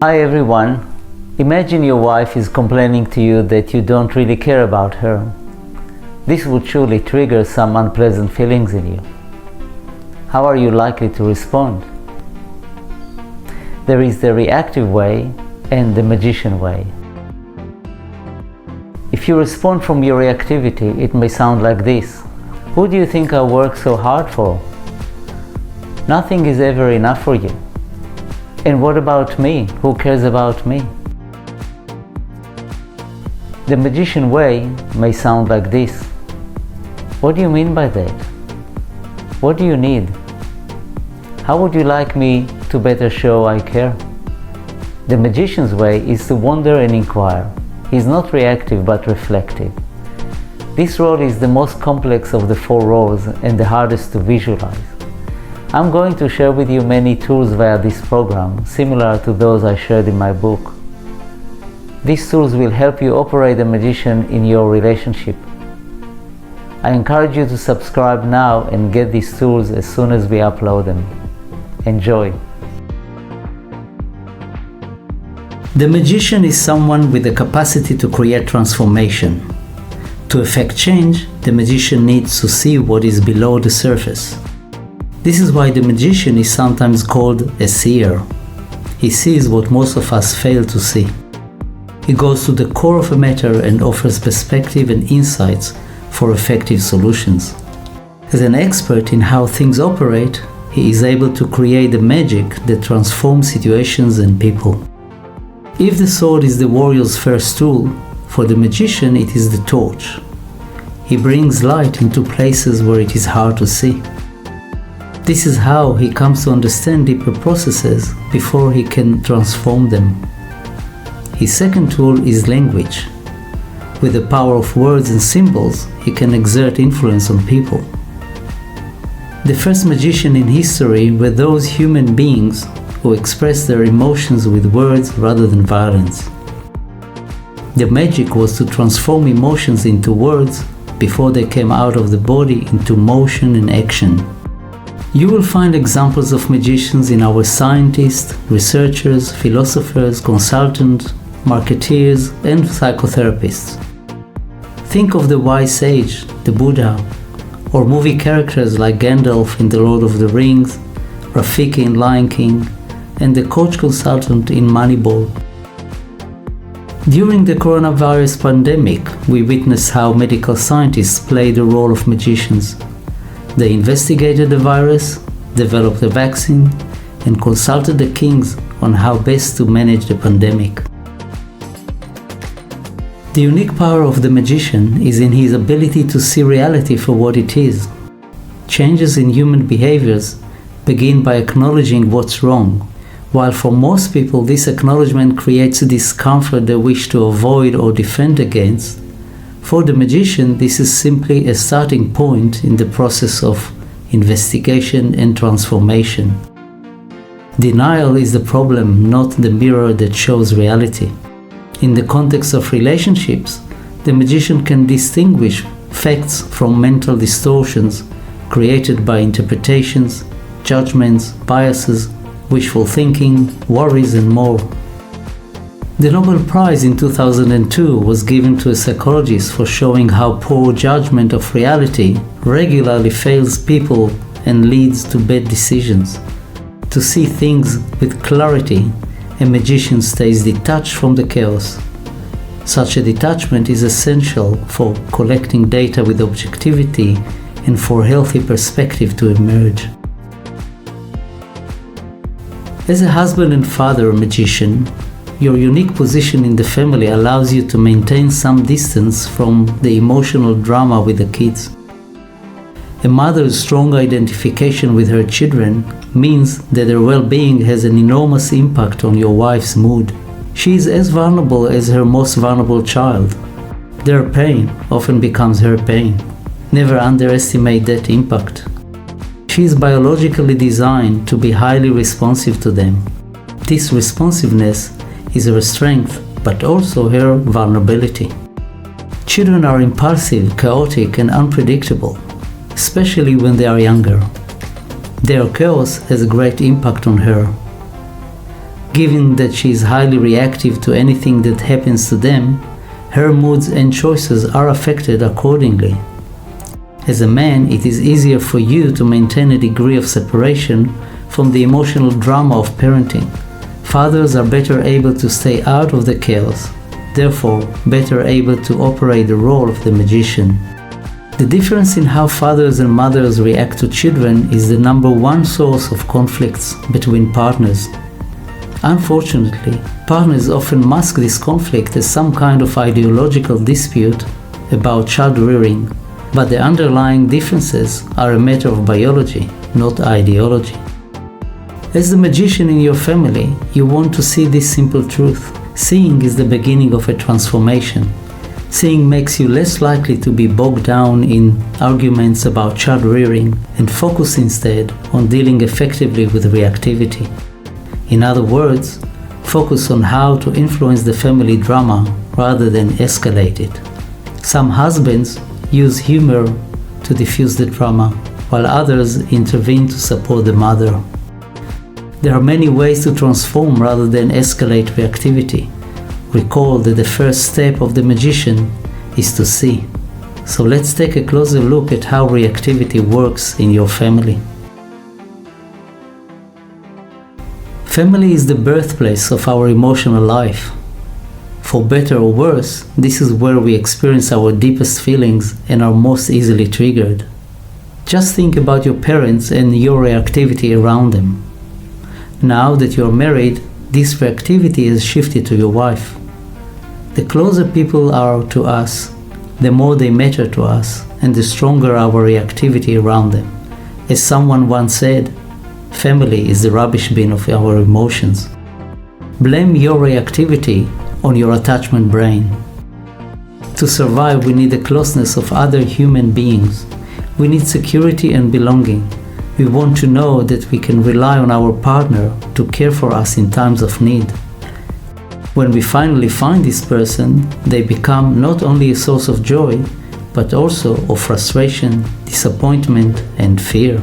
Hi everyone. Imagine your wife is complaining to you that you don't really care about her. This would surely trigger some unpleasant feelings in you. How are you likely to respond? There is the reactive way and the magician way. If you respond from your reactivity, it may sound like this. Who do you think I work so hard for? Nothing is ever enough for you. And what about me? Who cares about me? The magician way may sound like this. What do you mean by that? What do you need? How would you like me to better show I care? The magician's way is to wonder and inquire. He is not reactive but reflective. This role is the most complex of the 4 roles and the hardest to visualize. I'm going to share with you many tools via this program, similar to those I shared in my book. These tools will help you operate the magician in your relationship. I encourage you to subscribe now and get these tools as soon as we upload them. Enjoy! The magician is someone with the capacity to create transformation. To effect change, the magician needs to see what is below the surface. This is why the magician is sometimes called a seer. He sees what most of us fail to see. He goes to the core of a matter and offers perspective and insights for effective solutions. As an expert in how things operate, he is able to create the magic that transforms situations and people. If the sword is the warrior's first tool, for the magician it is the torch. He brings light into places where it is hard to see. This is how he comes to understand deeper processes before he can transform them. His second tool is language. With the power of words and symbols, he can exert influence on people. The first magician in history were those human beings who expressed their emotions with words rather than violence. The magic was to transform emotions into words before they came out of the body into motion and action. You will find examples of magicians in our scientists, researchers, philosophers, consultants, marketeers, and psychotherapists. Think of the wise sage, the Buddha, or movie characters like Gandalf in The Lord of the Rings, Rafiki in Lion King, and the coach consultant in Moneyball. During the coronavirus pandemic, we witnessed how medical scientists played the role of magicians. They investigated the virus, developed a vaccine, and consulted the kings on how best to manage the pandemic. The unique power of the magician is in his ability to see reality for what it is. Changes in human behaviors begin by acknowledging what's wrong, while for most people this acknowledgement creates a discomfort they wish to avoid or defend against. For the magician, this is simply a starting point in the process of investigation and transformation. Denial is the problem, not the mirror that shows reality. In the context of relationships, the magician can distinguish facts from mental distortions created by interpretations, judgments, biases, wishful thinking, worries, and more. The Nobel Prize in 2002 was given to a psychologist for showing how poor judgment of reality regularly fails people and leads to bad decisions. To see things with clarity, a magician stays detached from the chaos. Such a detachment is essential for collecting data with objectivity and for healthy perspective to emerge. As a husband and father magician, your unique position in the family allows you to maintain some distance from the emotional drama with the kids. A mother's strong identification with her children means that their well-being has an enormous impact on your wife's mood. She is as vulnerable as her most vulnerable child. Their pain often becomes her pain. Never underestimate that impact. She is biologically designed to be highly responsive to them. This responsiveness is her strength, but also her vulnerability. Children are impulsive, chaotic, and unpredictable, especially when they are younger. Their chaos has a great impact on her. Given that she is highly reactive to anything that happens to them, her moods and choices are affected accordingly. As a man, it is easier for you to maintain a degree of separation from the emotional drama of parenting. Fathers are better able to stay out of the chaos, therefore better able to operate the role of the magician. The difference in how fathers and mothers react to children is the number one source of conflicts between partners. Unfortunately, partners often mask this conflict as some kind of ideological dispute about child rearing, but the underlying differences are a matter of biology, not ideology. As the magician in your family, you want to see this simple truth. Seeing is the beginning of a transformation. Seeing makes you less likely to be bogged down in arguments about child rearing and focus instead on dealing effectively with reactivity. In other words, focus on how to influence the family drama rather than escalate it. Some husbands use humor to diffuse the drama, while others intervene to support the mother. There are many ways to transform rather than escalate reactivity. Recall that the first step of the magician is to see. So let's take a closer look at how reactivity works in your family. Family is the birthplace of our emotional life. For better or worse, this is where we experience our deepest feelings and are most easily triggered. Just think about your parents and your reactivity around them. Now that you're married, this reactivity has shifted to your wife. The closer people are to us, the more they matter to us, and the stronger our reactivity around them. As someone once said, family is the rubbish bin of our emotions. Blame your reactivity on your attachment brain. To survive, we need the closeness of other human beings. We need security and belonging. We want to know that we can rely on our partner to care for us in times of need. When we finally find this person, they become not only a source of joy, but also of frustration, disappointment, and fear.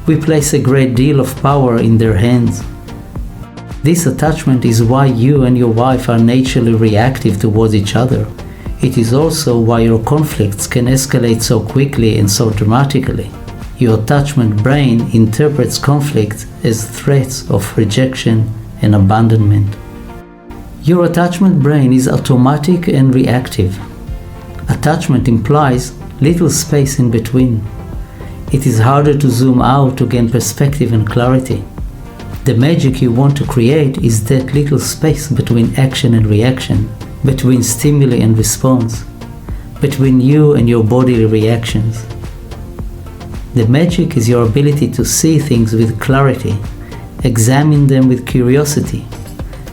We place a great deal of power in their hands. This attachment is why you and your wife are naturally reactive towards each other. It is also why your conflicts can escalate so quickly and so dramatically. Your attachment brain interprets conflict as threats of rejection and abandonment. Your attachment brain is automatic and reactive. Attachment implies little space in between. It is harder to zoom out to gain perspective and clarity. The magic you want to create is that little space between action and reaction, between stimuli and response, between you and your bodily reactions. The magic is your ability to see things with clarity, examine them with curiosity,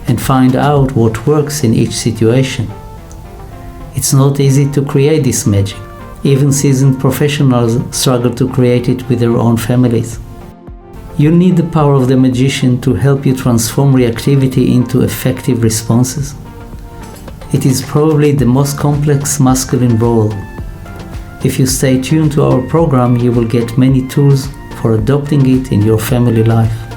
and find out what works in each situation. It's not easy to create this magic. Even seasoned professionals struggle to create it with their own families. You need the power of the magician to help you transform reactivity into effective responses. It is probably the most complex masculine role. If you stay tuned to our program, you will get many tools for adopting it in your family life.